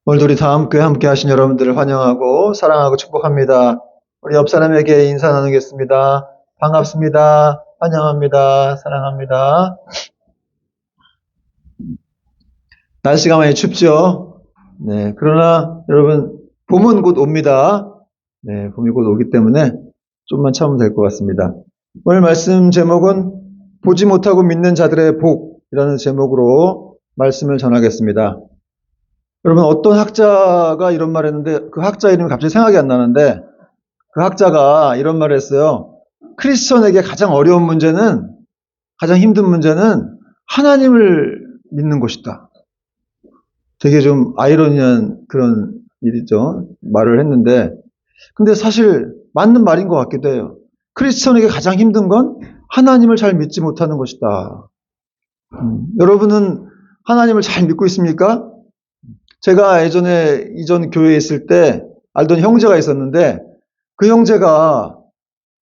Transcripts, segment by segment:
오늘도 우리 다함교회 함께 하신 여러분들을 환영하고 사랑하고 축복합니다. 우리 옆 사람에게 인사 나누겠습니다. 반갑습니다. 환영합니다. 사랑합니다. 날씨가 많이 춥죠? 네, 그러나 여러분 봄은 곧 옵니다. 네, 봄이 곧 오기 때문에 좀만 참으면 될 것 같습니다. 오늘 말씀 제목은 보지 못하고 믿는 자들의 복이라는 제목으로 말씀을 전하겠습니다. 여러분 어떤 학자가 이런 말을 했는데 그 학자 이름이 갑자기 생각이 안 나는데 그 학자가 이런 말을 했어요. 크리스천에게 가장 어려운 문제는, 가장 힘든 문제는 하나님을 믿는 것이다. 되게 좀 아이러니한 그런 일이죠. 말을 했는데 근데 사실 맞는 말인 것 같기도 해요. 크리스천에게 가장 힘든 건 하나님을 잘 믿지 못하는 것이다. 여러분은 하나님을 잘 믿고 있습니까? 제가 예전에 이전 교회에 있을 때 알던 형제가 있었는데 그 형제가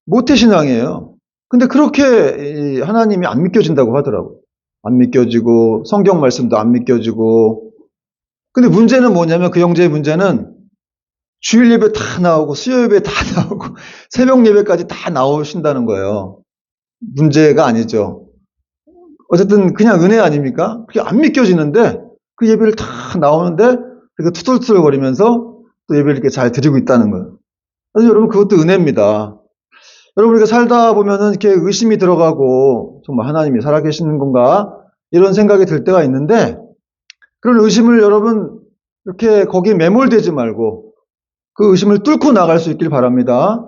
모태신앙이에요. 근데 그렇게 하나님이 안 믿겨진다고 하더라고요. 안 믿겨지고 성경 말씀도 안 믿겨지고. 근데 문제는 뭐냐면 그 형제의 문제는 주일 예배 다 나오고 수요 예배 다 나오고 새벽 예배까지 다 나오신다는 거예요. 문제가 아니죠. 어쨌든 그냥 은혜 아닙니까? 그게 안 믿겨지는데 그 예배를 다 나오는데 이렇게 투덜투덜거리면서 또 예배를 이렇게 잘 드리고 있다는 거예요. 그래서 여러분 그것도 은혜입니다. 여러분 우리가 살다 보면은 이렇게 의심이 들어가고 정말 하나님이 살아계시는 건가 이런 생각이 들 때가 있는데 그런 의심을 여러분 이렇게 거기에 매몰되지 말고 그 의심을 뚫고 나갈 수 있길 바랍니다.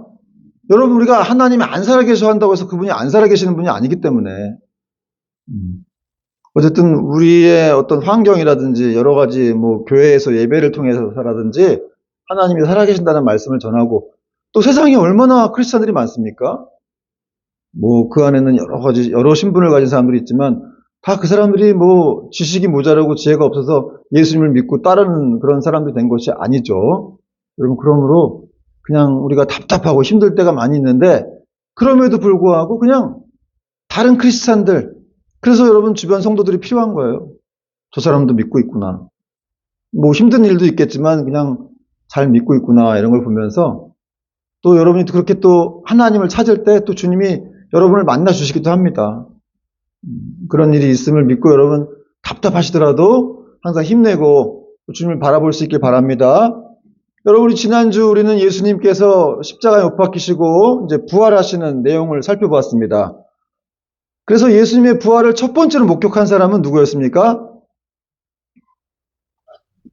여러분 우리가 하나님이 안 살아계셔 한다고 해서 그분이 안 살아계시는 분이 아니기 때문에 어쨌든 우리의 어떤 환경이라든지 여러 가지 뭐 교회에서 예배를 통해서라든지 하나님이 살아계신다는 말씀을 전하고 또 세상에 얼마나 크리스찬들이 많습니까? 뭐 그 안에는 여러 가지 여러 신분을 가진 사람들이 있지만 다 그 사람들이 뭐 지식이 모자라고 지혜가 없어서 예수님을 믿고 따르는 그런 사람들이 된 것이 아니죠. 여러분 그러므로 그냥 우리가 답답하고 힘들 때가 많이 있는데 그럼에도 불구하고 그냥 다른 크리스찬들 그래서 여러분 주변 성도들이 필요한 거예요. 저 사람도 믿고 있구나. 뭐 힘든 일도 있겠지만 그냥 잘 믿고 있구나 이런 걸 보면서 또 여러분이 그렇게 또 하나님을 찾을 때 또 주님이 여러분을 만나 주시기도 합니다. 그런 일이 있음을 믿고 여러분 답답하시더라도 항상 힘내고 주님을 바라볼 수 있길 바랍니다. 여러분이 지난주 우리는 예수님께서 십자가에 못 박히시고 이제 부활하시는 내용을 살펴보았습니다. 그래서 예수님의 부활을 첫 번째로 목격한 사람은 누구였습니까?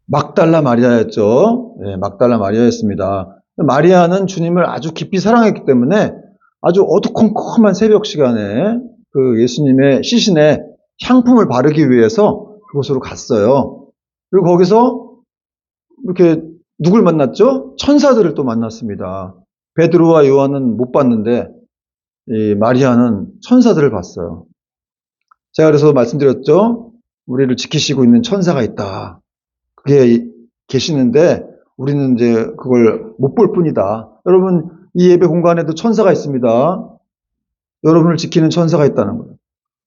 막달라 마리아였죠. 네, 막달라 마리아였습니다. 마리아는 주님을 아주 깊이 사랑했기 때문에 아주 어두컴컴한 새벽 시간에 그 예수님의 시신에 향품을 바르기 위해서 그곳으로 갔어요. 그리고 거기서 이렇게 누굴 만났죠? 천사들을 또 만났습니다. 베드로와 요한은 못 봤는데 이 마리아는 천사들을 봤어요. 제가 그래서 말씀드렸죠. 우리를 지키시고 있는 천사가 있다. 그게 계시는데 우리는 이제 그걸 못 볼 뿐이다. 여러분 이 예배 공간에도 천사가 있습니다. 여러분을 지키는 천사가 있다는 거예요.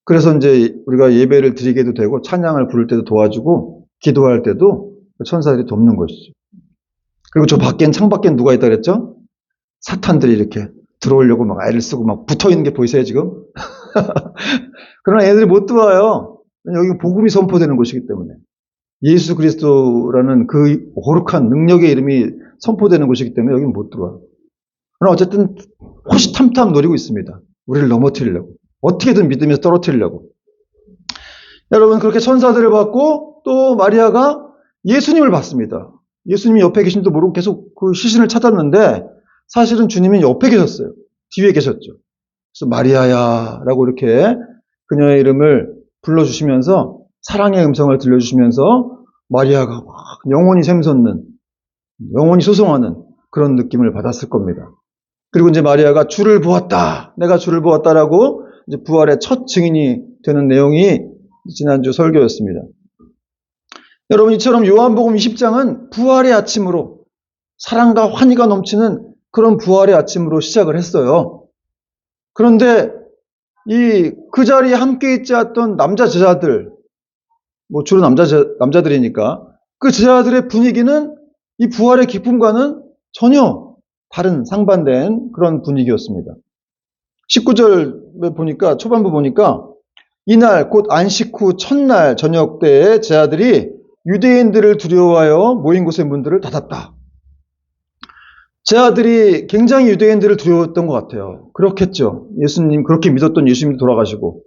그래서 이제 우리가 예배를 드리게도 되고 찬양을 부를 때도 도와주고 기도할 때도 천사들이 돕는 것이죠. 그리고 저 밖엔 창밖엔 누가 있다 그랬죠? 사탄들이 이렇게 들어오려고 막 애를 쓰고 막 붙어 있는 게 보이세요 지금? 그러나 애들이 못 들어와요. 여기 복음이 선포되는 곳이기 때문에. 예수 그리스도라는 그 거룩한 능력의 이름이 선포되는 곳이기 때문에 여기는 못 들어와요. 그러나 어쨌든 호시탐탐 노리고 있습니다. 우리를 넘어뜨리려고. 어떻게든 믿으면서 떨어뜨리려고. 여러분 그렇게 천사들을 봤고 또 마리아가 예수님을 봤습니다. 예수님이 옆에 계신 줄 모르고 계속 그 시신을 찾았는데 사실은 주님이 옆에 계셨어요. 뒤에 계셨죠. 그래서 마리아야 라고 이렇게 그녀의 이름을 불러주시면서 사랑의 음성을 들려주시면서 마리아가 막 영혼이 샘솟는 영혼이 소송하는 그런 느낌을 받았을 겁니다. 그리고 이제 마리아가 주를 보았다. 내가 주를 보았다라고 이제 부활의 첫 증인이 되는 내용이 지난주 설교였습니다. 여러분 이처럼 요한복음 20장은 부활의 아침으로 사랑과 환희가 넘치는 그런 부활의 아침으로 시작을 했어요. 그런데 그 자리에 함께 있지 않던 남자 제자들, 뭐 주로 남자들이니까 그 제자들의 분위기는 이 부활의 기쁨과는 전혀 다른 상반된 그런 분위기였습니다. 19절에 보니까, 초반부 보니까, 이날 곧 안식 후 첫날 저녁 때에 제자들이 유대인들을 두려워하여 모인 곳의 문들을 닫았다. 제자들이 굉장히 유대인들을 두려워했던 것 같아요. 그렇겠죠. 예수님, 그렇게 믿었던 예수님이 돌아가시고,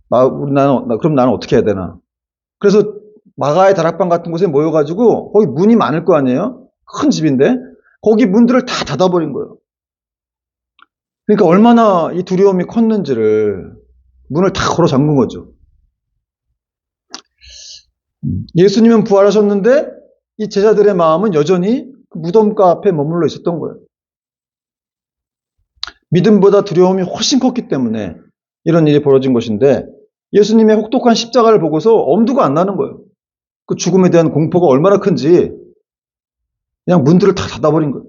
그럼 나는 어떻게 해야 되나. 그래서 마가의 다락방 같은 곳에 모여가지고, 거기 문이 많을 거 아니에요? 큰 집인데, 거기 문들을 다 닫아버린 거예요. 그러니까 얼마나 이 두려움이 컸는지를 문을 다 걸어 잠근 거죠. 예수님은 부활하셨는데 이 제자들의 마음은 여전히 그 무덤가 앞에 머물러 있었던 거예요. 믿음보다 두려움이 훨씬 컸기 때문에 이런 일이 벌어진 것인데, 예수님의 혹독한 십자가를 보고서 엄두가 안 나는 거예요. 그 죽음에 대한 공포가 얼마나 큰지 그냥 문들을 다 닫아버린 거예요.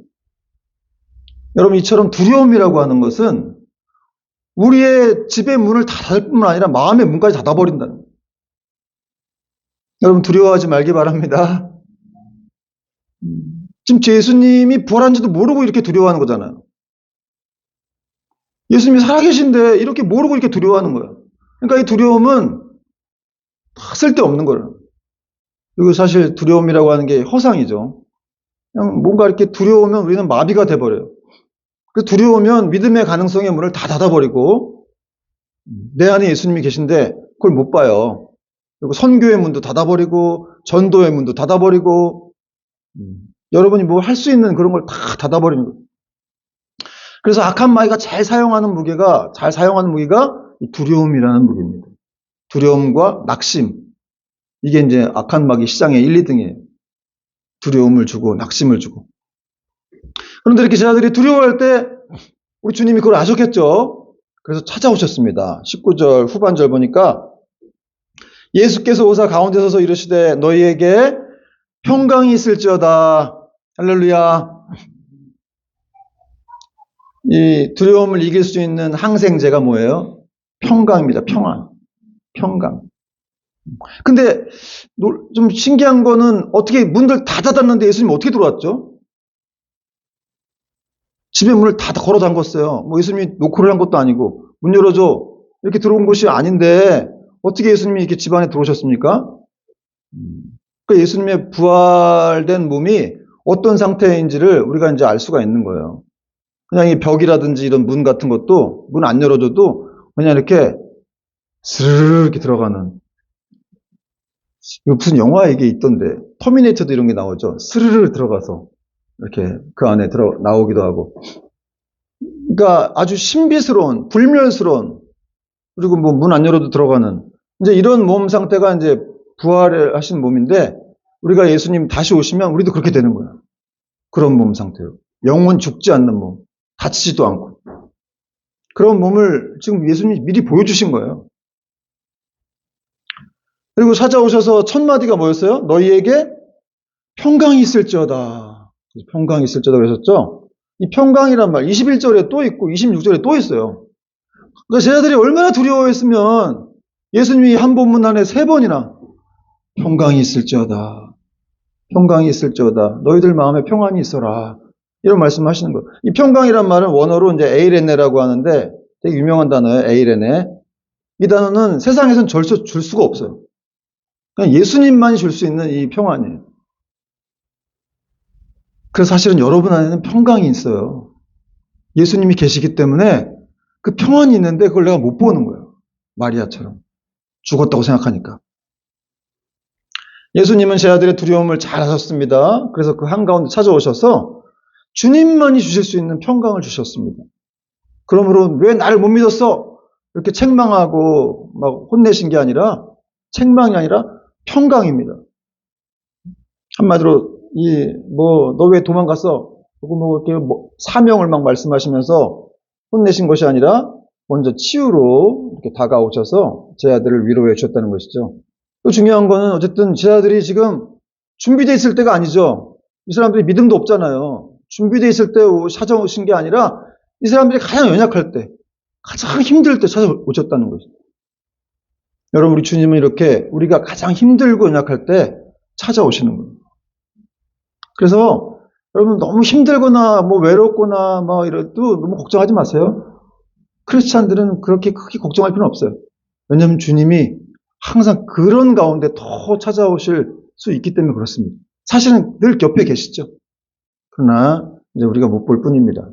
여러분, 이처럼 두려움이라고 하는 것은 우리의 집의 문을 다 닫을 뿐만 아니라 마음의 문까지 닫아버린다는 거예요. 여러분, 두려워하지 말기 바랍니다. 지금 예수님이 부활한지도 모르고 이렇게 두려워하는 거잖아요. 예수님이 살아계신데 이렇게 모르고 이렇게 두려워하는 거예요. 그러니까 이 두려움은 다 쓸데없는 거예요. 그리고 사실 두려움이라고 하는 게 허상이죠. 그냥 뭔가 이렇게 두려우면 우리는 마비가 돼버려요. 그 두려우면 믿음의 가능성의 문을 다 닫아버리고, 내 안에 예수님이 계신데 그걸 못 봐요. 그리고 선교의 문도 닫아버리고, 전도의 문도 닫아버리고, 여러분이 뭐 할 수 있는 그런 걸 다 닫아버리는 거예요. 그래서 악한 마귀가 잘 사용하는 무기가 이 두려움이라는 무기입니다. 두려움과 낙심. 이게 이제 악한 마귀 시장의 1, 2등이에요. 두려움을 주고 낙심을 주고. 그런데 이렇게 제자들이 두려워할 때 우리 주님이 그걸 아셨겠죠? 그래서 찾아오셨습니다. 19절 후반절 보니까, 예수께서 오사 가운데 서서 이르시되 너희에게 평강이 있을지어다. 할렐루야. 이 두려움을 이길 수 있는 항생제가 뭐예요? 평강입니다. 평강. 근데 좀 신기한 거는, 어떻게 문들 다 닫았는데 예수님 어떻게 들어왔죠? 집에 문을 다 걸어 잠궜어요. 뭐 예수님이 노크를 한 것도 아니고, 문 열어줘, 이렇게 들어온 곳이 아닌데 어떻게 예수님이 이렇게 집 안에 들어오셨습니까? 그러니까 예수님의 부활된 몸이 어떤 상태인지를 우리가 이제 알 수가 있는 거예요. 그냥 이 벽이라든지 이런 문 같은 것도, 문 안 열어줘도 그냥 이렇게 스르르 이렇게 들어가는, 이거 무슨 영화에 이게 있던데, 터미네이터도 이런 게 나오죠. 스르르 들어가서 이렇게 그 안에 나오기도 하고. 그러니까 아주 신비스러운, 불멸스러운, 그리고 뭐 문 안 열어도 들어가는, 이제 이런 몸 상태가 이제 부활을 하신 몸인데, 우리가 예수님 다시 오시면 우리도 그렇게 되는 거예요. 그런 몸 상태로. 영원 죽지 않는 몸, 다치지도 않고. 그런 몸을 지금 예수님이 미리 보여주신 거예요. 그리고 찾아오셔서 첫 마디가 뭐였어요? 너희에게 평강이 있을지어다. 평강이 있을지어다 그러셨죠? 이 평강이란 말 21절에 또 있고 26절에 또 있어요. 그러니까 제자들이 얼마나 두려워했으면 예수님이 한 본문 안에 3번이나 평강이 있을지어다. 평강이 있을지어다. 너희들 마음에 평안이 있어라. 이런 말씀하시는 거예요. 이 평강이란 말은 원어로 이제 에이레네라고 하는데, 되게 유명한 단어예요. 에이레네. 이 단어는 세상에선 절대 줄 수가 없어요. 그냥 예수님만이 줄 수 있는 이 평안이에요. 그래서 사실은 여러분 안에는 평강이 있어요. 예수님이 계시기 때문에 그 평안이 있는데 그걸 내가 못 보는 거예요. 마리아처럼. 죽었다고 생각하니까. 예수님은 제자들의 두려움을 잘 하셨습니다. 그래서 그 한가운데 찾아오셔서 주님만이 주실 수 있는 평강을 주셨습니다. 그러므로 왜 나를 못 믿었어? 이렇게 책망하고 막 혼내신 게 아니라, 책망이 아니라 평강입니다. 한마디로 너 왜 도망갔어? 그리고 이렇게 사명을 막 말씀하시면서 혼내신 것이 아니라 먼저 치유로 이렇게 다가오셔서 제자들을 위로해 주셨다는 것이죠. 또 중요한 거는 어쨌든 제자들이 지금 준비되어 있을 때가 아니죠. 이 사람들이 믿음도 없잖아요. 준비되어 있을 때 찾아오신 게 아니라 이 사람들이 가장 연약할 때, 가장 힘들 때 찾아오셨다는 것이죠. 여러분, 우리 주님은 이렇게 우리가 가장 힘들고 연약할 때 찾아오시는 거예요. 그래서 여러분 너무 힘들거나 뭐 외롭거나 뭐 이래도 너무 걱정하지 마세요. 크리스찬들은 그렇게 크게 걱정할 필요는 없어요. 왜냐하면 주님이 항상 그런 가운데 더 찾아오실 수 있기 때문에 그렇습니다. 사실은 늘 곁에 계시죠. 그러나 이제 우리가 못 볼 뿐입니다.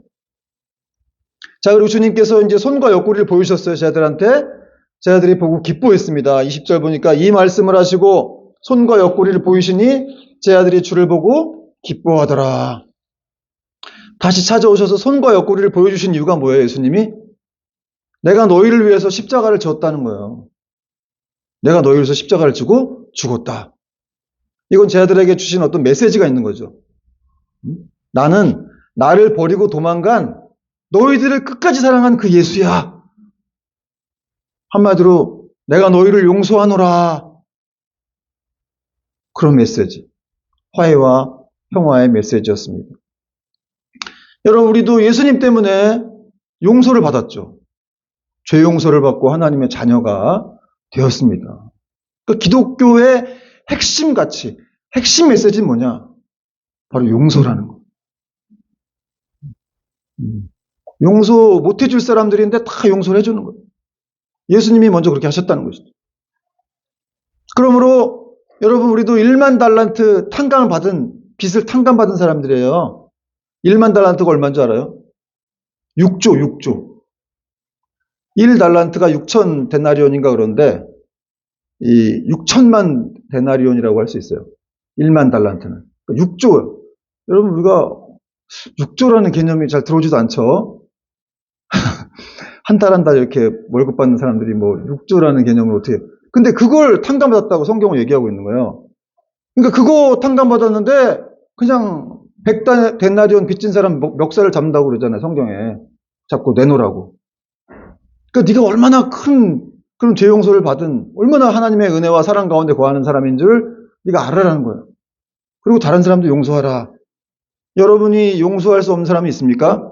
자, 그리고 주님께서 이제 손과 옆구리를 보이셨어요, 제 아들한테. 제 아들이 보고 기뻐했습니다. 20절 보니까 이 말씀을 하시고 손과 옆구리를 보이시니 제 아들이 주를 보고 기뻐하더라. 다시 찾아오셔서 손과 옆구리를 보여주신 이유가 뭐예요, 예수님이? 내가 너희를 위해서 십자가를 졌다는 거예요. 내가 너희를 위해서 십자가를 지고 죽었다. 이건 제 아들에게 주신 어떤 메시지가 있는 거죠. 나는 나를 버리고 도망간 너희들을 끝까지 사랑한 그 예수야. 한마디로 내가 너희를 용서하노라. 그런 메시지. 화해와 평화의 메시지였습니다. 여러분, 우리도 예수님 때문에 용서를 받았죠. 죄 용서를 받고 하나님의 자녀가 되었습니다. 그 기독교의 핵심 가치, 핵심 메시지는 뭐냐? 바로 용서라는 거. 용서 못 해줄 사람들인데 다 용서를 해주는 거예요. 예수님이 먼저 그렇게 하셨다는 것이죠. 그러므로 여러분, 우리도 1만 달란트 탕감을 받은, 빚을 탕감받은 사람들이에요. 1만 달란트가 얼마인 줄 알아요? 6조. 1달란트가 6천 데나리온인가 그런데 이 6천만 데나리온이라고 할 수 있어요. 1만 달란트는. 6조예요. 여러분, 우리가 6조라는 개념이 잘 들어오지도 않죠. 한 달 한 달 이렇게 월급 받는 사람들이 뭐 6조라는 개념을 어떻게. 근데 그걸 탕감받았다고 성경은 얘기하고 있는 거예요. 그러니까 그거 탕감받았는데 그냥 100데나리온 빚진 사람 멱살을 잡는다고 그러잖아요. 성경에. 자꾸 내놓으라고. 그러니까 네가 얼마나 큰 그런 죄 용서를 받은, 얼마나 하나님의 은혜와 사랑 가운데 거하는 사람인 줄 네가 알아라는 거예요. 그리고 다른 사람도 용서하라. 여러분이 용서할 수 없는 사람이 있습니까?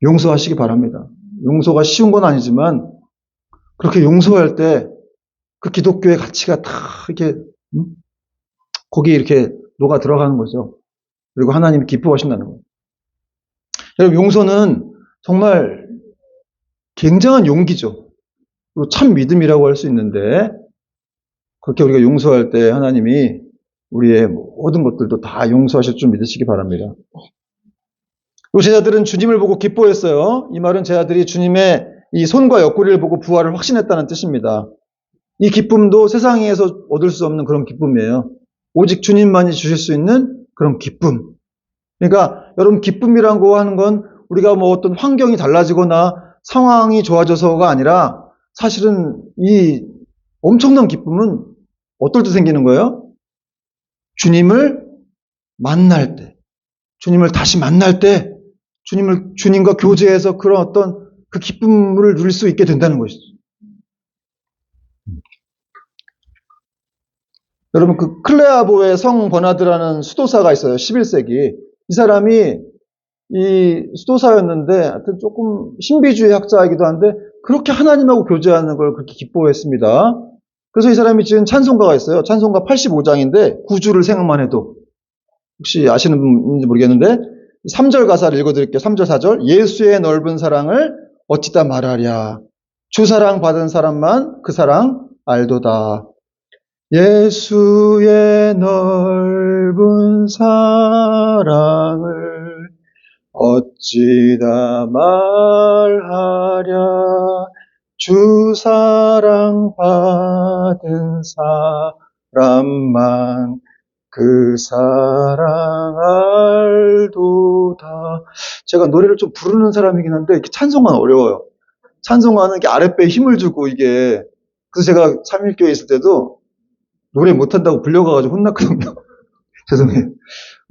용서하시기 바랍니다. 용서가 쉬운 건 아니지만 그렇게 용서할 때 그 기독교의 가치가 다 이렇게 거기에 이렇게 녹아 들어가는 거죠. 그리고 하나님이 기뻐하신다는 거예요. 여러분, 용서는 정말 굉장한 용기죠. 그리고 참 믿음이라고 할 수 있는데 그렇게 우리가 용서할 때 하나님이 우리의 모든 것들도 다 용서하실 줄 믿으시기 바랍니다. 그리고 제자들은 주님을 보고 기뻐했어요. 이 말은 제자들이 주님의 이 손과 옆구리를 보고 부활을 확신했다는 뜻입니다. 이 기쁨도 세상에서 얻을 수 없는 그런 기쁨이에요. 오직 주님만이 주실 수 있는 그런 기쁨. 그러니까 여러분, 기쁨이라고 하는 건 우리가 뭐 어떤 환경이 달라지거나 상황이 좋아져서가 아니라 사실은 이 엄청난 기쁨은 어떨 때 생기는 거예요? 주님을 만날 때, 주님을 다시 만날 때, 주님과 교제해서 그런 어떤 그 기쁨을 누릴 수 있게 된다는 것이죠. 여러분, 그 클레아보의 성 버나드라는 수도사가 있어요. 11세기. 이 사람이 이 수도사였는데 하여튼 조금 신비주의 학자이기도 한데 그렇게 하나님하고 교제하는 걸 그렇게 기뻐했습니다. 그래서 이 사람이 지은 찬송가가 있어요. 찬송가 85장인데 구주를 생각만 해도, 혹시 아시는 분인지 모르겠는데 3절 가사를 읽어드릴게요. 3절 4절. 예수의 넓은 사랑을 어찌다 말하랴. 주 사랑 받은 사람만 그 사랑 알도다. 예수의 넓은 사랑을 어찌다 말하랴. 주 사랑 받은 사람만 그 사랑 알도다. 제가 노래를 좀 부르는 사람이긴 한데 이렇게 찬송가는 어려워요. 찬송가는 이렇게 아랫배에 힘을 주고 이게. 그래서 제가 삼일교회 있을 때도 노래 못한다고 불려가가지고 혼났거든요. 죄송해요.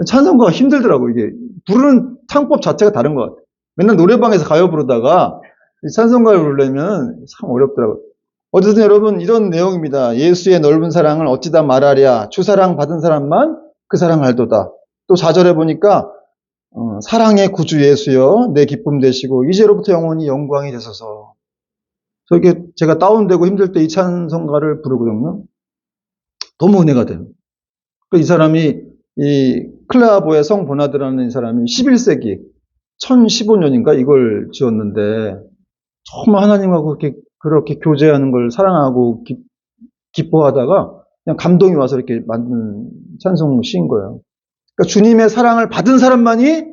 찬송가가 힘들더라고. 이게 부르는 창법 자체가 다른 것 같아요. 맨날 노래방에서 가요 부르다가 이 찬송가를 부르려면 참 어렵더라고요. 어쨌든 여러분, 이런 내용입니다. 예수의 넓은 사랑을 어찌다 말하랴. 주 사랑 받은 사람만 그 사랑 알도다. 또 4절에 보니까 사랑의 구주 예수여 내 기쁨 되시고 이제로부터 영원히 영광이 되소서. 저게 제가 다운되고 힘들 때 이 찬송가를 부르거든요. 너무 은혜가 돼요. 이 사람이 이 클라보의 성 보나드라는 이 사람이 11세기 1015년인가 이걸 지었는데 정말 하나님하고 그렇게 교제하는 걸 사랑하고 기뻐하다가 그냥 감동이 와서 이렇게 만든 찬송 시인 거예요. 그러니까 주님의 사랑을 받은 사람만이,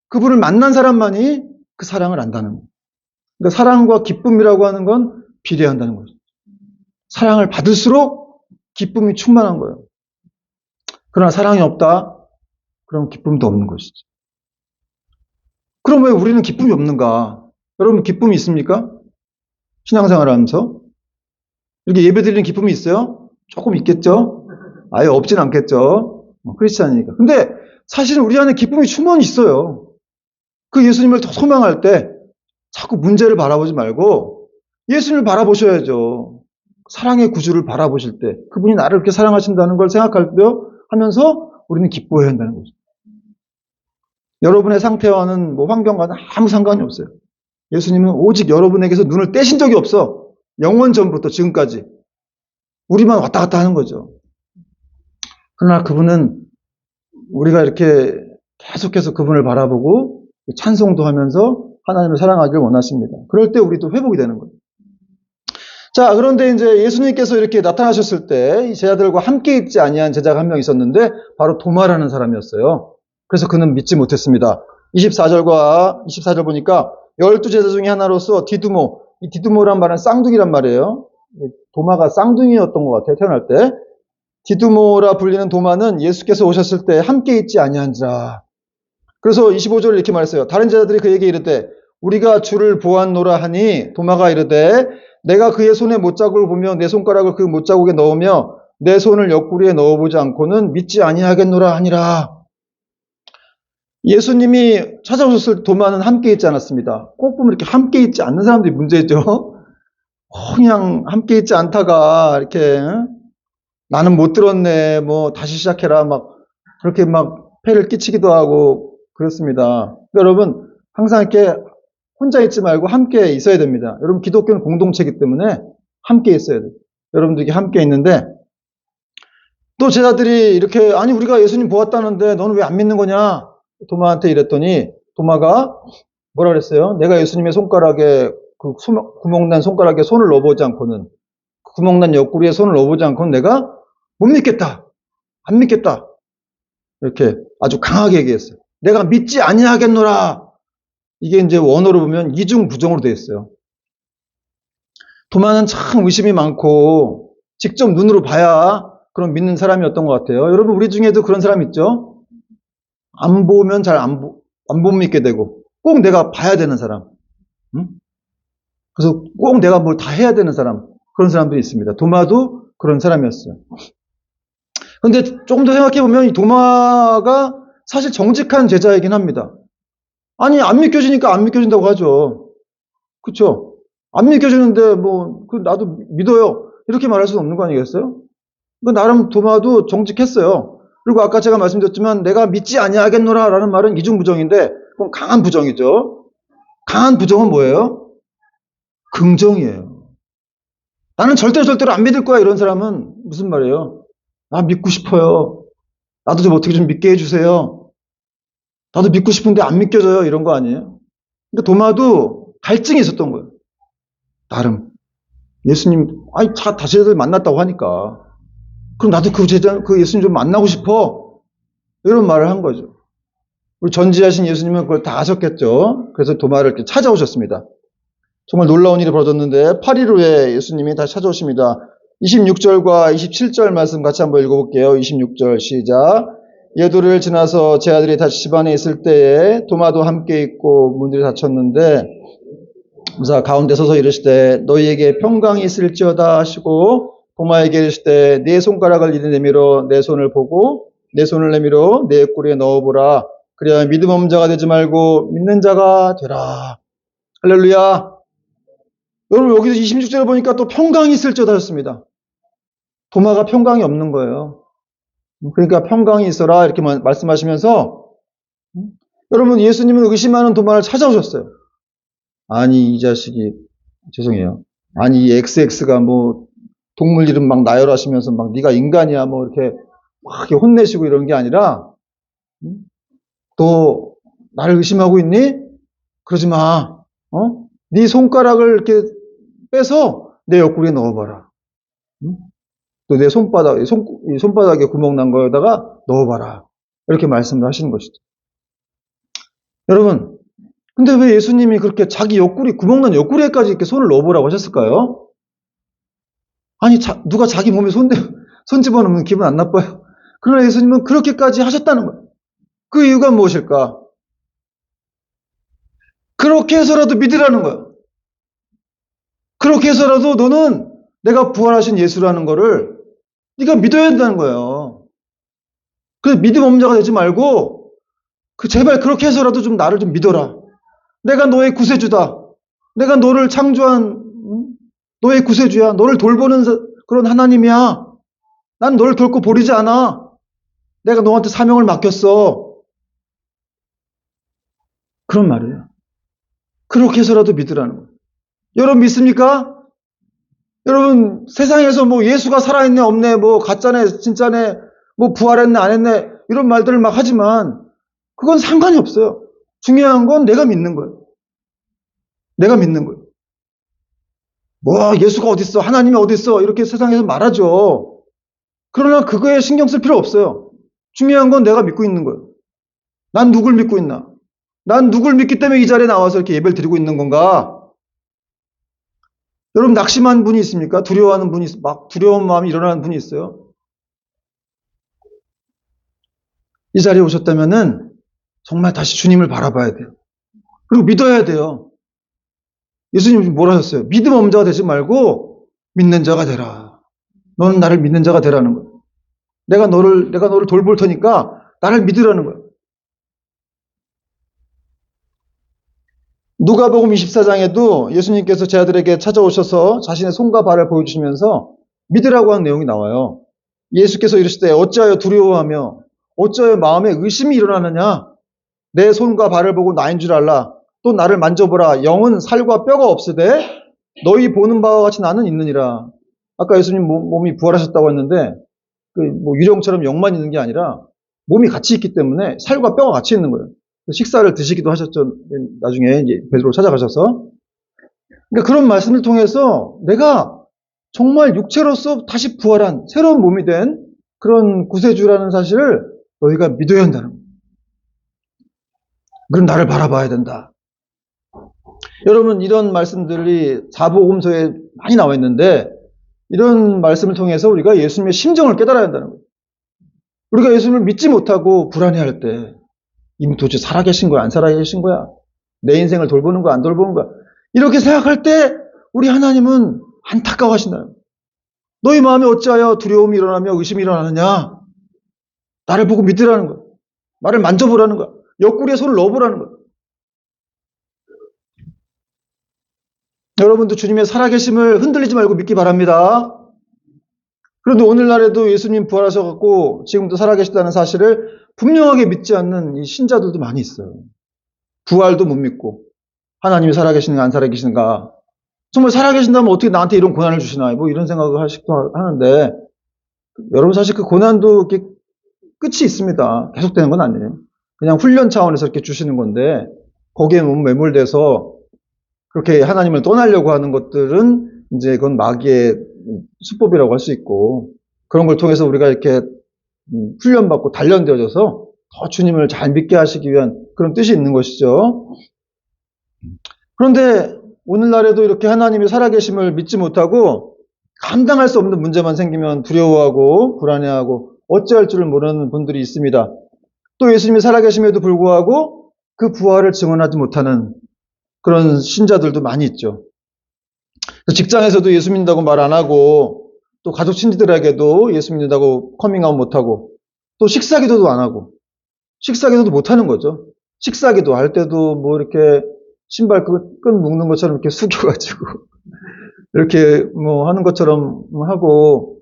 그분을 만난 사람만이 그 사랑을 안다는 거예요. 그러니까 사랑과 기쁨이라고 하는 건 비례한다는 거죠. 사랑을 받을수록 기쁨이 충만한 거예요. 그러나 사랑이 없다? 그럼 기쁨도 없는 것이죠. 그럼 왜 우리는 기쁨이 없는가? 여러분 기쁨이 있습니까? 신앙생활 하면서? 이렇게 예배드리는 기쁨이 있어요? 조금 있겠죠? 아예 없진 않겠죠? 크리스찬이니까. 근데 사실은 우리 안에 기쁨이 충분히 있어요. 그 예수님을 더 소망할 때 자꾸 문제를 바라보지 말고 예수님을 바라보셔야죠. 사랑의 구주를 바라보실 때 그분이 나를 그렇게 사랑하신다는 걸 생각할 때 하면서 우리는 기뻐해야 한다는 거죠. 여러분의 상태와는 환경과는 아무 상관이 없어요. 예수님은 오직 여러분에게서 눈을 떼신 적이 없어. 영원 전부터 지금까지. 우리만 왔다 갔다 하는 거죠. 그러나 그분은 우리가 이렇게 계속해서 그분을 바라보고 찬송도 하면서 하나님을 사랑하기를 원하십니다. 그럴 때 우리도 회복이 되는 거예요. 자, 그런데 이제 예수님께서 이렇게 나타나셨을 때 이 제자들과 함께 있지 아니한 제자가 한 명 있었는데 바로 도마라는 사람이었어요. 그래서 그는 믿지 못했습니다. 24절 보니까 12제자 중에 하나로서 디두모, 이 디두모란 말은 쌍둥이란 말이에요. 도마가 쌍둥이였던 것 같아요, 태어날 때. 디두모라 불리는 도마는 예수께서 오셨을 때 함께 있지 아니한지라. 그래서 25절을 이렇게 말했어요. 다른 제자들이 그에게 이르되 우리가 주를 보았노라 하니 도마가 이르되 내가 그의 손에 못자국을 보며 내 손가락을 그 못자국에 넣으며 내 손을 옆구리에 넣어보지 않고는 믿지 아니하겠노라 하니라. 예수님이 찾아오셨을 때 도마는 함께 있지 않았습니다. 꼭 보면 이렇게 함께 있지 않는 사람들이 문제죠. 그냥 함께 있지 않다가 이렇게 나는 못 들었네, 다시 시작해라, 그렇게 폐를 끼치기도 하고 그렇습니다. 여러분 항상 이렇게 혼자 있지 말고 함께 있어야 됩니다. 여러분 기독교는 공동체이기 때문에 함께 있어야 돼요. 여러분들이 함께 있는데 또 제자들이 이렇게 아니 우리가 예수님 보았다는데 너는 왜 안 믿는 거냐? 도마한테 이랬더니 도마가 뭐라 그랬어요? 내가 예수님의 손가락에 그 구멍난 손가락에 손을 넣어보지 않고는 구멍난 옆구리에 손을 넣어보지 않고는 내가 못 믿겠다. 안 믿겠다. 이렇게 아주 강하게 얘기했어요. 내가 믿지 아니하겠노라. 이게 이제 원어로 보면 이중부정으로 되어 있어요. 도마는 참 의심이 많고 직접 눈으로 봐야 그런 믿는 사람이었던 것 같아요. 여러분 우리 중에도 그런 사람 있죠? 안 보면 잘 안 못 믿게 되고 꼭 내가 봐야 되는 사람. 응? 그래서 꼭 내가 뭘 다 해야 되는 사람. 그런 사람들이 있습니다. 도마도 그런 사람이었어요. 그런데 조금 더 생각해보면 이 도마가 사실 정직한 제자이긴 합니다. 아니 안 믿겨지니까 안 믿겨진다고 하죠. 그렇죠? 안 믿겨지는데 나도 믿어요. 이렇게 말할 수는 없는 거 아니겠어요? 나름 도마도 정직했어요. 그리고 아까 제가 말씀드렸지만 내가 믿지 아니하겠노라 라는 말은 이중부정인데 그건 강한 부정이죠. 강한 부정은 뭐예요? 긍정이에요. 나는 절대로 안 믿을 거야 이런 사람은 무슨 말이에요? 나 믿고 싶어요. 나도 좀 어떻게 좀 믿게 해주세요. 나도 믿고 싶은데 안 믿겨져요. 이런 거 아니에요? 근데 도마도 갈증이 있었던 거예요. 나름. 예수님, 다시 제자들 만났다고 하니까. 그럼 나도 그 예수님 좀 만나고 싶어. 이런 말을 한 거죠. 우리 전지하신 예수님은 그걸 다 아셨겠죠. 그래서 도마를 이렇게 찾아오셨습니다. 정말 놀라운 일이 벌어졌는데 8일 후에 예수님이 다시 찾아오십니다. 26절과 27절 말씀 같이 한번 읽어볼게요. 26절 시작. 예도를 지나서 제 아들이 다시 집안에 있을 때에 도마도 함께 있고 문들이 닫혔는데 무사 가운데 서서 이르시되 너희에게 평강이 있을지어다 하시고 도마에게 이르시되 네 손가락을 이리 내밀어 내 손을 보고 내 손을 내밀어 내 옆구리에 넣어보라. 그래야 믿음 없는 자가 되지 말고 믿는 자가 되라. 할렐루야. 여러분 여기서 26절을 보니까 또 평강이 있을지어다 하셨습니다. 도마가 평강이 없는 거예요. 그러니까 평강이 있어라 이렇게 말씀하시면서 여러분 예수님은 의심하는 도마를 찾아오셨어요. 아니 이 자식이 죄송해요. 아니, 이 XX가 뭐, 동물 이름 막 나열하시면서 막 네가 인간이야 뭐 이렇게 막 이렇게 혼내시고 이런 게 아니라, 너 나를 의심하고 있니? 그러지 마. 네 손가락을 이렇게 빼서 내 옆구리에 넣어봐라. 또 내 손바닥에 구멍 난 거에다가 넣어봐라. 이렇게 말씀을 하시는 것이죠. 여러분, 근데 왜 예수님이 그렇게 자기 옆구리, 구멍 난 옆구리에까지 이렇게 손을 넣어보라고 하셨을까요? 아니, 누가 자기 몸에 손 집어넣으면 기분 안 나빠요? 그러나 예수님은 그렇게까지 하셨다는 거예요. 그 이유가 무엇일까? 그렇게 해서라도 믿으라는 거예요. 그렇게 해서라도 너는 내가 부활하신 예수라는 거를 네가 믿어야 된다는 거예요. 그래서 믿음 없는 자가 되지 말고 제발 그렇게 해서라도 좀 나를 좀 믿어라. 내가 너의 구세주다. 내가 너를 창조한 너의 구세주야. 너를 돌보는 그런 하나님이야. 난 너를 결코 버리지 않아. 내가 너한테 사명을 맡겼어. 그런 말이에요. 그렇게 해서라도 믿으라는 거예요. 여러분 믿습니까? 여러분 세상에서 뭐 예수가 살아있네 없네 뭐 가짜네 진짜네 뭐 부활했네 안 했네 이런 말들을 막 하지만 그건 상관이 없어요. 중요한 건 내가 믿는 거예요. 내가 믿는 거예요. 뭐 예수가 어딨어 하나님이 어딨어 이렇게 세상에서 말하죠. 그러나 그거에 신경 쓸 필요 없어요. 중요한 건 내가 믿고 있는 거예요. 난 누굴 믿고 있나? 난 누굴 믿기 때문에 이 자리에 나와서 이렇게 예배를 드리고 있는 건가? 여러분 낙심한 분이 있습니까? 두려워하는 분이 막 두려운 마음이 일어나는 분이 있어요. 이 자리에 오셨다면은 정말 다시 주님을 바라봐야 돼요. 그리고 믿어야 돼요. 예수님이 뭐라 하셨어요? 믿음 없는 자가 되지 말고 믿는 자가 되라. 너는 나를 믿는 자가 되라는 거예요. 내가 너를 돌볼 테니까 나를 믿으라는 거예요. 누가복음 24장에도 예수님께서 제 아들에게 찾아오셔서 자신의 손과 발을 보여주시면서 믿으라고 하는 내용이 나와요. 예수께서 이르시되 어찌하여 두려워하며 어찌하여 마음에 의심이 일어나느냐? 내 손과 발을 보고 나인 줄 알라. 또 나를 만져보라. 영은 살과 뼈가 없으되 너희 보는 바와 같이 나는 있느니라. 아까 예수님 몸이 부활하셨다고 했는데 뭐 유령처럼 영만 있는 게 아니라 몸이 같이 있기 때문에 살과 뼈가 같이 있는 거예요. 식사를 드시기도 하셨죠. 나중에 이제 베드로 찾아가셔서. 그러니까 그런 말씀을 통해서 내가 정말 육체로서 다시 부활한 새로운 몸이 된 그런 구세주라는 사실을 너희가 믿어야 한다는 거예요. 그럼 나를 바라봐야 된다. 여러분 이런 말씀들이 사복음서에 많이 나와 있는데 이런 말씀을 통해서 우리가 예수님의 심정을 깨달아야 한다는 거예요. 우리가 예수님을 믿지 못하고 불안해할 때 이미 도대체 살아계신 거야 안 살아계신 거야? 내 인생을 돌보는 거야 안 돌보는 거야? 이렇게 생각할 때 우리 하나님은 안타까워하신다는 거예요. 너희 마음에 어찌하여 두려움이 일어나며 의심이 일어나느냐? 나를 보고 믿으라는 거예요. 나를 만져보라는 거야. 옆구리에 손을 넣어보라는 거예요. 여러분도 주님의 살아계심을 흔들리지 말고 믿기 바랍니다. 그런데 오늘날에도 예수님 부활하셔갖고 지금도 살아계시다는 사실을 분명하게 믿지 않는 이 신자들도 많이 있어요. 부활도 못 믿고 하나님이 살아계시는가 안 살아계시는가 정말 살아계신다면 어떻게 나한테 이런 고난을 주시나 뭐 이런 생각을 하시기도 하는데 여러분 사실 그 고난도 이렇게 끝이 있습니다. 계속되는 건 아니에요. 그냥 훈련 차원에서 이렇게 주시는 건데 거기에 너무 매몰돼서 그렇게 하나님을 떠나려고 하는 것들은 이제 그건 마귀의 수법이라고 할 수 있고 그런 걸 통해서 우리가 이렇게 훈련받고 단련되어져서 더 주님을 잘 믿게 하시기 위한 그런 뜻이 있는 것이죠. 그런데 오늘날에도 이렇게 하나님이 살아계심을 믿지 못하고 감당할 수 없는 문제만 생기면 두려워하고 불안해하고 어찌할 줄을 모르는 분들이 있습니다. 또 예수님이 살아계심에도 불구하고 그 부활을 증언하지 못하는 그런 신자들도 많이 있죠. 직장에서도 예수 믿는다고 말 안 하고 또 가족 친지들에게도 예수 믿는다고 커밍아웃 못하고 또 식사기도도 안 하고 식사기도도 못하는 거죠. 식사기도 할 때도 뭐 이렇게 신발 끈 묶는 것처럼 이렇게 숙여가지고 이렇게 뭐 하는 것처럼 하고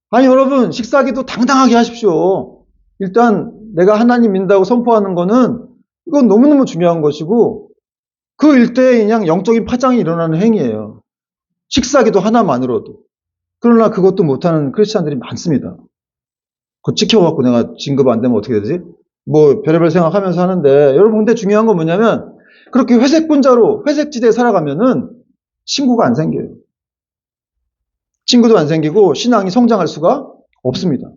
아니 여러분 식사기도 당당하게 하십시오. 일단 내가 하나님 믿는다고 선포하는 거는 이건 너무너무 중요한 것이고 그 일대에 그냥 영적인 파장이 일어나는 행위예요. 식사기도 하나만으로도. 그러나 그것도 못하는 크리스찬들이 많습니다. 그거 찍혀갖고 내가 진급 안 되면 어떻게 되지? 뭐 별의별 생각하면서 하는데, 여러분 근데 중요한 건 뭐냐면 그렇게 회색분자로 회색지대에 살아가면은 친구가 안 생겨요. 친구도 안 생기고 신앙이 성장할 수가 없습니다.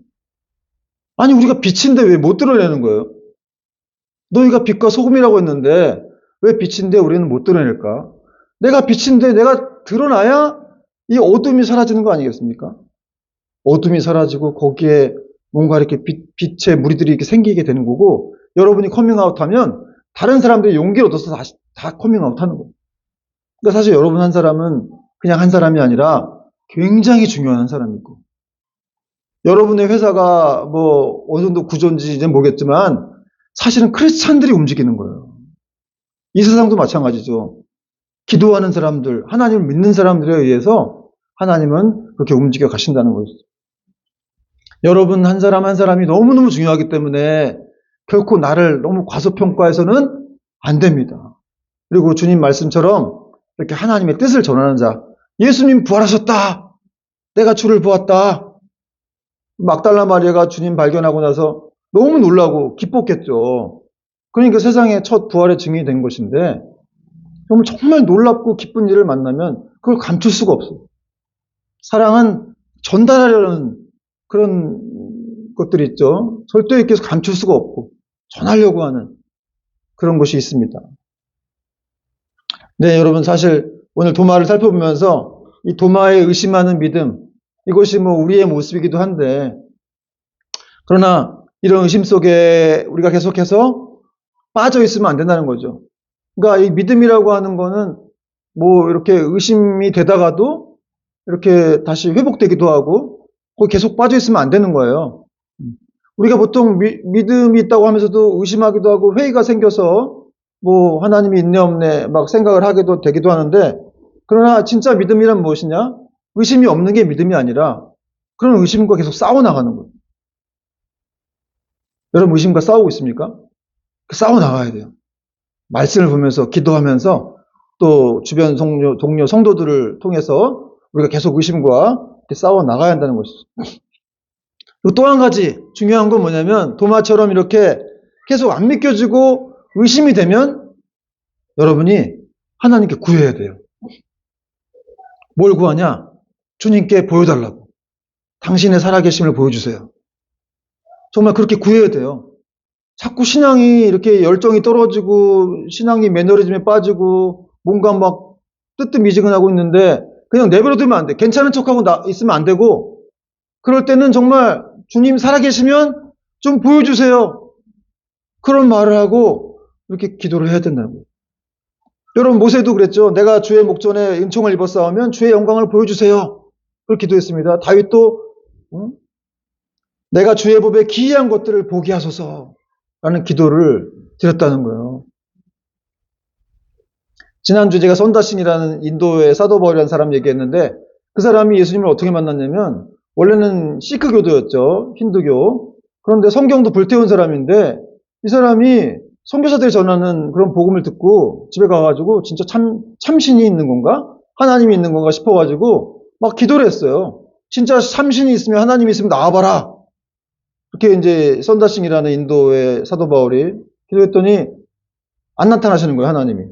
아니 우리가 빛인데 왜 못 드러내는 거예요? 너희가 빛과 소금이라고 했는데 왜 빛인데 우리는 못 드러낼까? 내가 빛인데 내가 드러나야 이 어둠이 사라지는 거 아니겠습니까? 어둠이 사라지고 거기에 뭔가 이렇게 빛의 무리들이 이렇게 생기게 되는 거고, 여러분이 커밍아웃하면 다른 사람들이 용기를 얻어서 다시 다 커밍아웃하는 거예요. 그러니까 사실 여러분 한 사람은 그냥 한 사람이 아니라 굉장히 중요한 한 사람이고, 여러분의 회사가 뭐 어느 정도 구조인지 이제 모르겠지만 사실은 크리스찬들이 움직이는 거예요. 이 세상도 마찬가지죠. 기도하는 사람들, 하나님을 믿는 사람들에 의해서 하나님은 그렇게 움직여 가신다는 거죠. 여러분 한 사람 한 사람이 너무너무 중요하기 때문에 결코 나를 너무 과소평가해서는 안 됩니다. 그리고 주님 말씀처럼 이렇게 하나님의 뜻을 전하는 자, 예수님 부활하셨다, 내가 주를 보았다. 막달라 마리아가 주님 발견하고 나서 너무 놀라고 기뻤겠죠. 그러니까 세상에 첫 부활의 증인이 된 것인데, 정말 놀랍고 기쁜 일을 만나면 그걸 감출 수가 없어요. 사랑은 전달하려는 그런 것들이 있죠. 절대 이렇게 감출 수가 없고 전하려고 하는 그런 것이 있습니다. 네, 여러분 사실 오늘 도마를 살펴보면서 이 도마에 의심하는 믿음, 이것이 뭐 우리의 모습이기도 한데, 그러나 이런 의심 속에 우리가 계속해서 빠져 있으면 안 된다는 거죠. 그러니까 이 믿음이라고 하는 거는 뭐 이렇게 의심이 되다가도 이렇게 다시 회복되기도 하고 거기 계속 빠져 있으면 안 되는 거예요. 우리가 보통 믿음이 있다고 하면서도 의심하기도 하고 회의가 생겨서 뭐 하나님이 있네 없네 막 생각을 하기도 되기도 하는데, 그러나 진짜 믿음이란 무엇이냐? 의심이 없는 게 믿음이 아니라 그런 의심과 계속 싸워나가는 거예요. 여러분 의심과 싸우고 있습니까? 싸워나가야 돼요. 말씀을 보면서 기도하면서 또 주변 동료 성도들을 통해서 우리가 계속 의심과 싸워나가야 한다는 것이죠. 그리고 또 한 가지 중요한 건 뭐냐면, 도마처럼 이렇게 계속 안 믿겨지고 의심이 되면 여러분이 하나님께 구해야 돼요. 뭘 구하냐? 주님께 보여달라고. 당신의 살아계심을 보여주세요. 정말 그렇게 구해야 돼요. 자꾸 신앙이 이렇게 열정이 떨어지고 신앙이 매너리즘에 빠지고 뭔가 막 뜨뜻미지근하고 있는데 그냥 내버려두면 안 돼. 괜찮은 척하고 있으면 안 되고, 그럴 때는 정말 주님 살아계시면 좀 보여주세요. 그런 말을 하고 이렇게 기도를 해야 된다는 거예요. 여러분 모세도 그랬죠. 내가 주의 목전에 은총을 입었사오면 주의 영광을 보여주세요. 그렇게 기도했습니다. 다윗도 내가 주의 법에 기이한 것들을 보게 하소서 라는 기도를 드렸다는 거예요. 지난주 제가 선다신이라는 인도의 사도바울이라는 사람 얘기했는데, 그 사람이 예수님을 어떻게 만났냐면 원래는 시크교도였죠. 힌두교. 그런데 성경도 불태운 사람인데 이 사람이 선교사들이 전하는 그런 복음을 듣고 집에 가가지고 진짜 참신이 있는 건가? 하나님이 있는 건가 싶어가지고 막 기도를 했어요. 진짜 참신이 있으면 하나님이 있으면 나와봐라. 그렇게 이제 선다싱이라는 인도의 사도 바울이 기도했더니 안 나타나시는 거예요, 하나님이.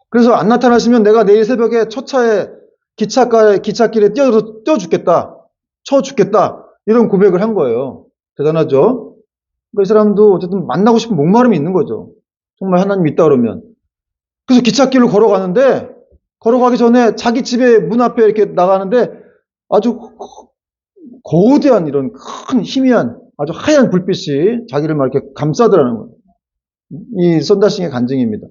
그래서 안 나타나시면 내가 내일 새벽에 첫 차에 기찻길에 뛰어 죽겠다. 쳐 죽겠다. 이런 고백을 한 거예요. 대단하죠? 그러니까 이 사람도 어쨌든 만나고 싶은 목마름이 있는 거죠. 정말 하나님이 있다 그러면. 그래서 기찻길로 걸어가는데, 걸어가기 전에 자기 집에 문 앞에 이렇게 나가는데 아주 거대한 이런 큰 희미한 아주 하얀 불빛이 자기를 막 이렇게 감싸더라는 거예요. 이 선다싱의 간증입니다.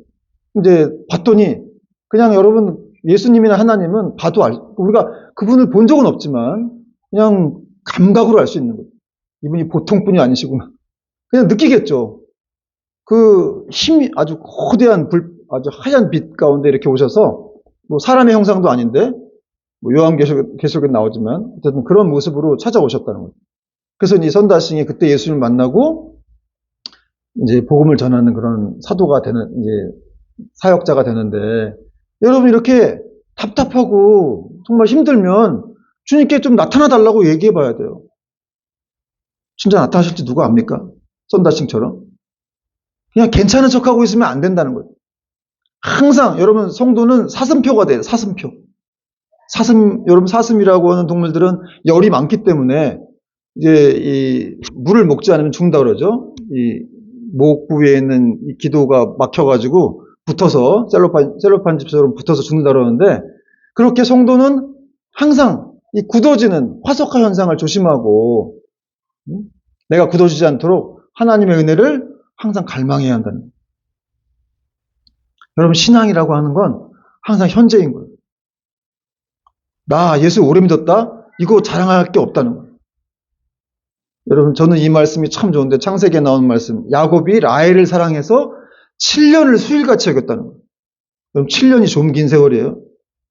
이제 봤더니 그냥 여러분 예수님이나 하나님은 봐도 우리가 그분을 본 적은 없지만 그냥 감각으로 알 수 있는 거예요. 이분이 보통 분이 아니시구나. 그냥 느끼겠죠. 그 힘이 아주 거대한 아주 하얀 빛 가운데 이렇게 오셔서 뭐 사람의 형상도 아닌데 뭐 요한계시록에 나오지만 어쨌든 그런 모습으로 찾아오셨다는 거예요. 그래서 이 선다싱이 그때 예수님을 만나고 이제 복음을 전하는 그런 사도가 되는 이제 사역자가 되는데, 여러분 이렇게 답답하고 정말 힘들면 주님께 좀 나타나달라고 얘기해 봐야 돼요. 진짜 나타나실지 누가 압니까? 썬다싱처럼. 그냥 괜찮은 척하고 있으면 안 된다는 거예요. 항상 여러분 성도는 사슴표가 돼요. 사슴표. 여러분 사슴이라고 하는 동물들은 열이 많기 때문에 이제 이 물을 먹지 않으면 죽는다 그러죠. 이 목 부위에 있는 이 기도가 막혀가지고 붙어서 셀로판 집처럼 붙어서 죽는다 그러는데 그렇게 성도는 항상 이 굳어지는 화석화 현상을 조심하고 내가 굳어지지 않도록 하나님의 은혜를 항상 갈망해야 한다는 거예요. 여러분 신앙이라고 하는 건 항상 현재인 거예요. 나 예수 오래 믿었다? 이거 자랑할 게 없다는 거예요. 여러분 저는 이 말씀이 참 좋은데 창세기에 나오는 말씀 야곱이 라헬을 사랑해서 7년을 수일같이 여겼다는 거예요. 그럼 7년이 좀 긴 세월이에요.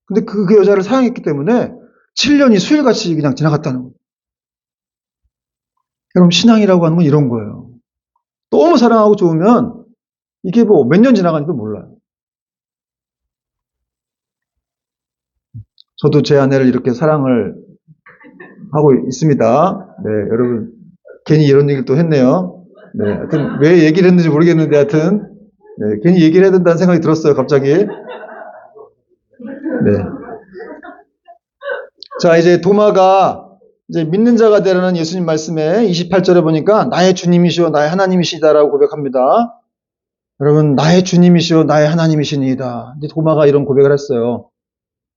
근데 그 여자를 사랑했기 때문에 7년이 수일같이 그냥 지나갔다는 거예요. 여러분 신앙이라고 하는 건 이런 거예요. 너무 사랑하고 좋으면 이게 뭐 몇 년 지나간지도 몰라요. 저도 제 아내를 이렇게 사랑을 하고 있습니다. 네, 여러분 괜히 이런 얘기를 또 했네요. 네, 하여튼 왜 얘기를 했는지 모르겠는데 하여튼 네, 괜히 얘기를 해야 된다는 생각이 들었어요. 갑자기. 네. 자, 이제 도마가 이제 믿는 자가 되라는 예수님 말씀에 28절에 보니까 나의 주님이시오 나의 하나님이시다라고 고백합니다. 여러분 나의 주님이시오 나의 하나님이시니이다. 이제 도마가 이런 고백을 했어요.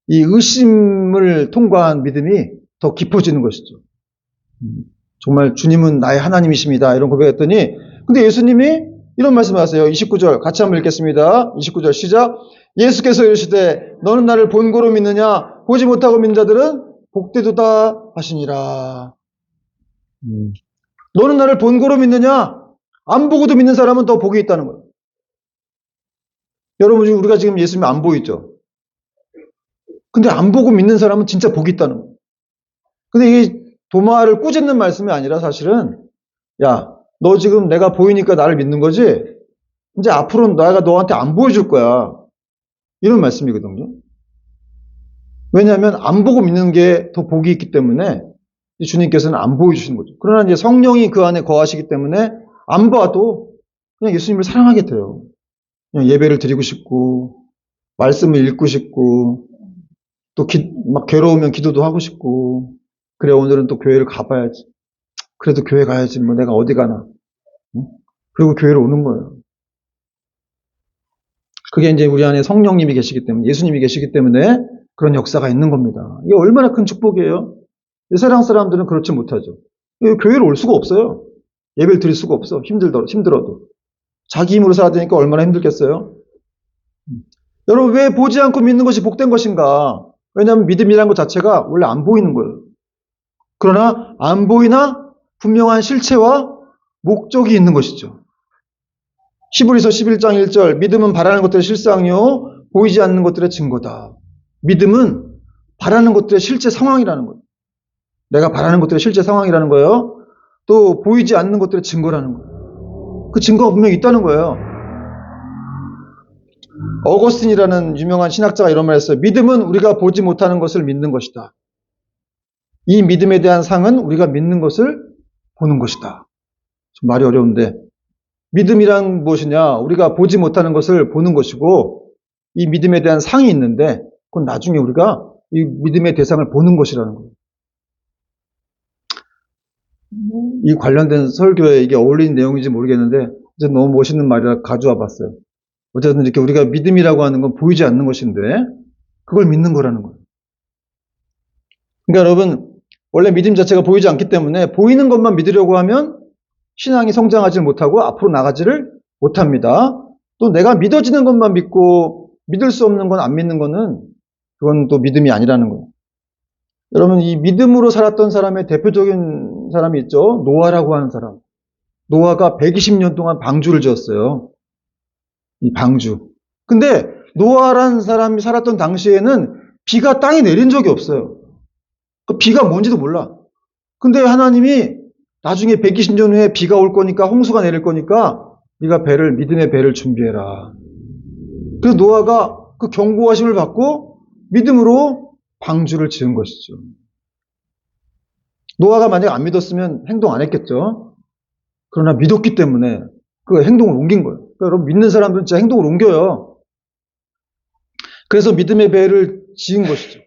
이 의심을 통과한 믿음이 더 깊어지는 것이죠. 정말 주님은 나의 하나님이십니다. 이런 고백했더니 근데 예수님이 이런 말씀을 하세요. 29절 같이 한번 읽겠습니다. 29절 시작. 예수께서 이르시되 너는 나를 본고로 믿느냐 보지 못하고 믿는 자들은 복되도다 하시니라. 너는 나를 본고로 믿느냐 안 보고도 믿는 사람은 더 복이 있다는 거예요. 여러분 우리가 지금 예수님 안 보이죠? 근데 안 보고 믿는 사람은 진짜 복이 있다는 거예요. 근데 이 도마를 꾸짖는 말씀이 아니라 사실은 야, 너 지금 내가 보이니까 나를 믿는 거지? 이제 앞으로는 내가 너한테 안 보여줄 거야. 이런 말씀이거든요. 왜냐하면 안 보고 믿는 게 더 복이 있기 때문에 주님께서는 안 보여주시는 거죠. 그러나 이제 성령이 그 안에 거하시기 때문에 안 봐도 그냥 예수님을 사랑하게 돼요. 그냥 예배를 드리고 싶고 말씀을 읽고 싶고 또 막 괴로우면 기도도 하고 싶고 그래 오늘은 또 교회를 가봐야지. 그래도 교회 가야지 뭐 내가 어디 가나. 그리고 교회로 오는 거예요. 그게 이제 우리 안에 성령님이 계시기 때문에 예수님이 계시기 때문에 그런 역사가 있는 겁니다. 이게 얼마나 큰 축복이에요. 이 세상 사람들은 그렇지 못하죠. 교회로 올 수가 없어요. 예배를 드릴 수가 없어. 힘들어도. 자기 힘으로 살아야 되니까 얼마나 힘들겠어요. 여러분 왜 보지 않고 믿는 것이 복된 것인가? 왜냐하면 믿음이라는 것 자체가 원래 안 보이는 거예요. 그러나 안 보이나 분명한 실체와 목적이 있는 것이죠. 히브리서 11장 1절 믿음은 바라는 것들의 실상이요 보이지 않는 것들의 증거다. 믿음은 바라는 것들의 실제 상황이라는 거예요. 내가 바라는 것들의 실제 상황이라는 거예요. 또 보이지 않는 것들의 증거라는 거예요. 그 증거가 분명히 있다는 거예요. 어거스틴이라는 유명한 신학자가 이런 말을 했어요. 믿음은 우리가 보지 못하는 것을 믿는 것이다. 이 믿음에 대한 상은 우리가 믿는 것을 보는 것이다. 좀 말이 어려운데 믿음이란 무엇이냐? 우리가 보지 못하는 것을 보는 것이고 이 믿음에 대한 상이 있는데 그건 나중에 우리가 이 믿음의 대상을 보는 것이라는 거예요. 이 관련된 설교에 이게 어울리는 내용인지 모르겠는데 이제 너무 멋있는 말이라 가져와 봤어요. 어쨌든 이렇게 우리가 믿음이라고 하는 건 보이지 않는 것인데 그걸 믿는 거라는 거예요. 그러니까 여러분 원래 믿음 자체가 보이지 않기 때문에 보이는 것만 믿으려고 하면 신앙이 성장하지 못하고 앞으로 나가지를 못합니다. 또 내가 믿어지는 것만 믿고 믿을 수 없는 건 안 믿는 거는 그건 또 믿음이 아니라는 거예요. 여러분 이 믿음으로 살았던 사람의 대표적인 사람이 있죠. 노아라고 하는 사람. 노아가 120년 동안 방주를 지었어요. 이 방주. 근데 노아라는 사람이 살았던 당시에는 비가 땅에 내린 적이 없어요. 그 비가 뭔지도 몰라. 근데 하나님이 나중에 120년 후에 비가 올 거니까 홍수가 내릴 거니까 네가 믿음의 배를 준비해라. 그래서 노아가 그 경고하심을 받고 믿음으로 방주를 지은 것이죠. 노아가 만약 안 믿었으면 행동 안 했겠죠. 그러나 믿었기 때문에 그 행동을 옮긴 거예요. 그러니까 여러분 믿는 사람들은 진짜 행동을 옮겨요. 그래서 믿음의 배를 지은 것이죠.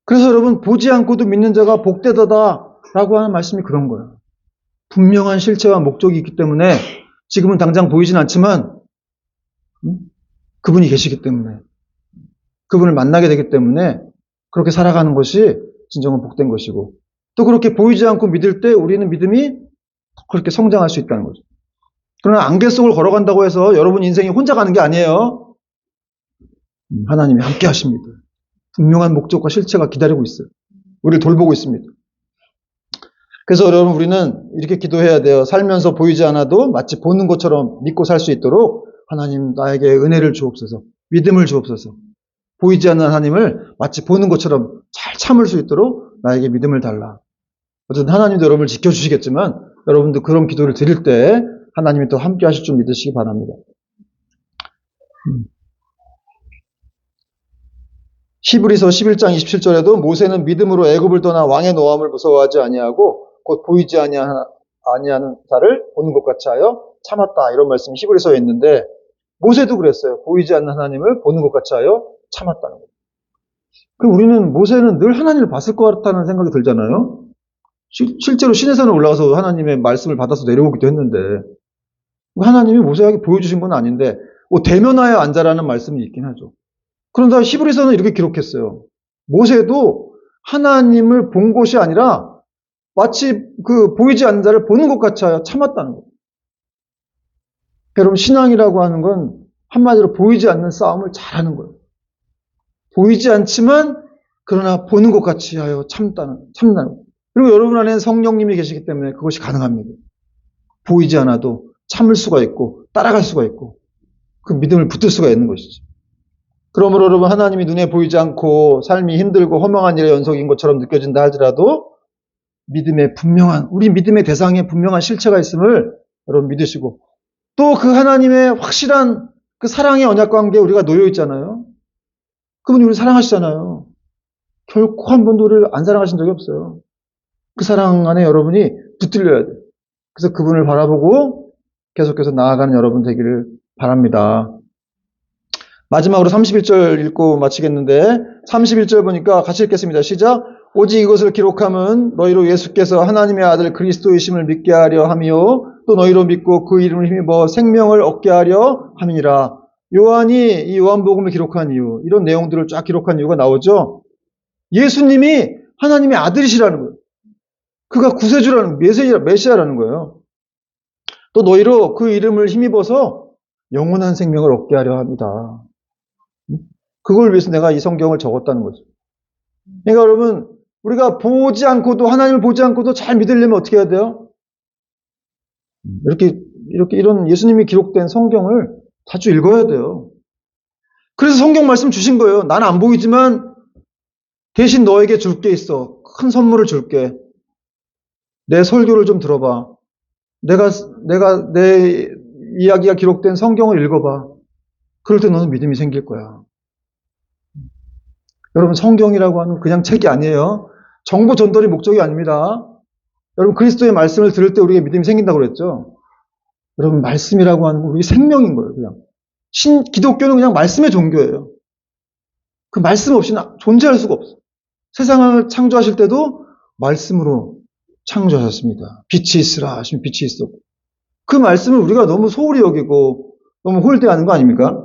그래서 여러분 보지 않고도 믿는 자가 복되다라고 하는 말씀이 그런 거예요. 분명한 실체와 목적이 있기 때문에 지금은 당장 보이진 않지만 그분이 계시기 때문에 그분을 만나게 되기 때문에 그렇게 살아가는 것이 진정한 복된 것이고 또 그렇게 보이지 않고 믿을 때 우리는 믿음이 그렇게 성장할 수 있다는 거죠. 그러나 안개 속을 걸어간다고 해서 여러분 인생이 혼자 가는 게 아니에요. 하나님이 함께 하십니다. 분명한 목적과 실체가 기다리고 있어요. 우리를 돌보고 있습니다. 그래서 여러분 우리는 이렇게 기도해야 돼요. 살면서 보이지 않아도 마치 보는 것처럼 믿고 살 수 있도록 하나님 나에게 은혜를 주옵소서. 믿음을 주옵소서. 보이지 않는 하나님을 마치 보는 것처럼 잘 참을 수 있도록 나에게 믿음을 달라. 어쨌든 하나님도 여러분을 지켜주시겠지만 여러분도 그런 기도를 드릴 때 하나님이 또 함께 하실 줄 믿으시기 바랍니다. 히브리서 11장 27절에도 모세는 믿음으로 애굽을 떠나 왕의 노함을 무서워하지 아니하고 곧 보이지 아니하는 자를 보는 것 같이 하여 참았다. 이런 말씀이 히브리서에 있는데 모세도 그랬어요. 보이지 않는 하나님을 보는 것 같이 하여 참았다는 거예요. 그럼 우리는 모세는 늘 하나님을 봤을 것 같다는 생각이 들잖아요. 실제로 시내산을 올라가서 하나님의 말씀을 받아서 내려오기도 했는데 하나님이 모세에게 보여주신 건 아닌데 대면하여 앉아라는 말씀이 있긴 하죠. 그런데 히브리서는 이렇게 기록했어요. 모세도 하나님을 본 것이 아니라 마치 그 보이지 않는 자를 보는 것 같이 하여 참았다는 거예요. 여러분 신앙이라고 하는 건 한마디로 보이지 않는 싸움을 잘하는 거예요. 보이지 않지만 그러나 보는 것 같이 하여 참다는 거예요. 그리고 여러분 안에는 성령님이 계시기 때문에 그것이 가능합니다. 보이지 않아도 참을 수가 있고 따라갈 수가 있고 그 믿음을 붙들 수가 있는 것이죠. 그러므로 여러분 하나님이 눈에 보이지 않고 삶이 힘들고 허망한 일의 연속인 것처럼 느껴진다 할지라도 믿음의 분명한 우리 믿음의 대상에 분명한 실체가 있음을 여러분 믿으시고 또 그 하나님의 확실한 그 사랑의 언약 관계에 우리가 놓여 있잖아요. 그분이 우리를 사랑하시잖아요. 결코 한 번도 우리를 안 사랑하신 적이 없어요. 그 사랑 안에 여러분이 붙들려야 돼요. 그래서 그분을 바라보고 계속해서 나아가는 여러분 되기를 바랍니다. 마지막으로 31절 읽고 마치겠는데 31절 보니까 같이 읽겠습니다. 시작. 오직 이것을 기록함은 너희로 예수께서 하나님의 아들 그리스도이심을 믿게 하려 함이요 또 너희로 믿고 그 이름을 힘입어 생명을 얻게 하려 함이니라. 요한이 이 요한복음을 기록한 이유 이런 내용들을 쫙 기록한 이유가 나오죠. 예수님이 하나님의 아들이시라는 거예요. 그가 구세주라는 메시아라는 거예요. 또 너희로 그 이름을 힘입어서 영원한 생명을 얻게 하려 합니다. 그걸 위해서 내가 이 성경을 적었다는 거죠. 그러니까 여러분 우리가 보지 않고도 하나님을 보지 않고도 잘 믿으려면 어떻게 해야 돼요? 이런 예수님이 기록된 성경을 자주 읽어야 돼요. 그래서 성경 말씀 주신 거예요. 난 안 보이지만 대신 너에게 줄 게 있어. 큰 선물을 줄게. 내 설교를 좀 들어봐. 내 이야기가 기록된 성경을 읽어봐. 그럴 때 너는 믿음이 생길 거야. 여러분 성경이라고 하는 그냥 책이 아니에요. 정보 전달이 목적이 아닙니다. 여러분 그리스도의 말씀을 들을 때 우리에게 믿음이 생긴다고 그랬죠. 여러분 말씀이라고 하는 건 우리 생명인 거예요. 그냥 기독교는 그냥 말씀의 종교예요. 그 말씀 없이는 존재할 수가 없어요. 세상을 창조하실 때도 말씀으로 창조하셨습니다. 빛이 있으라 하시면 빛이 있었고 그 말씀을 우리가 너무 소홀히 여기고 너무 홀대하는 거 아닙니까?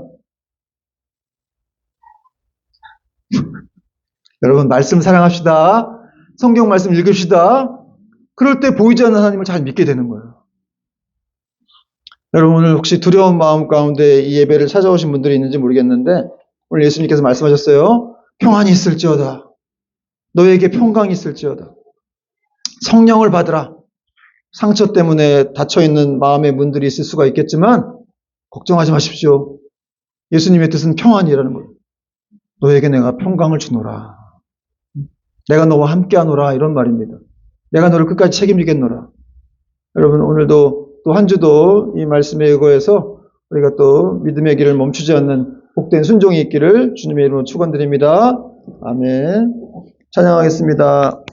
여러분 말씀 사랑합시다. 성경 말씀 읽읍시다. 그럴 때 보이지 않는 하나님을 잘 믿게 되는 거예요. 여러분 오늘 혹시 두려운 마음 가운데 이 예배를 찾아오신 분들이 있는지 모르겠는데 오늘 예수님께서 말씀하셨어요. 평안이 있을지어다. 너에게 평강이 있을지어다. 성령을 받으라. 상처 때문에 닫혀있는 마음의 문들이 있을 수가 있겠지만 걱정하지 마십시오. 예수님의 뜻은 평안이라는 거예요. 너에게 내가 평강을 주노라. 내가 너와 함께하노라 이런 말입니다. 내가 너를 끝까지 책임지겠노라. 여러분 오늘도 또 한 주도 이 말씀에 의거해서 우리가 또 믿음의 길을 멈추지 않는 복된 순종이 있기를 주님의 이름으로 축원드립니다. 아멘. 찬양하겠습니다.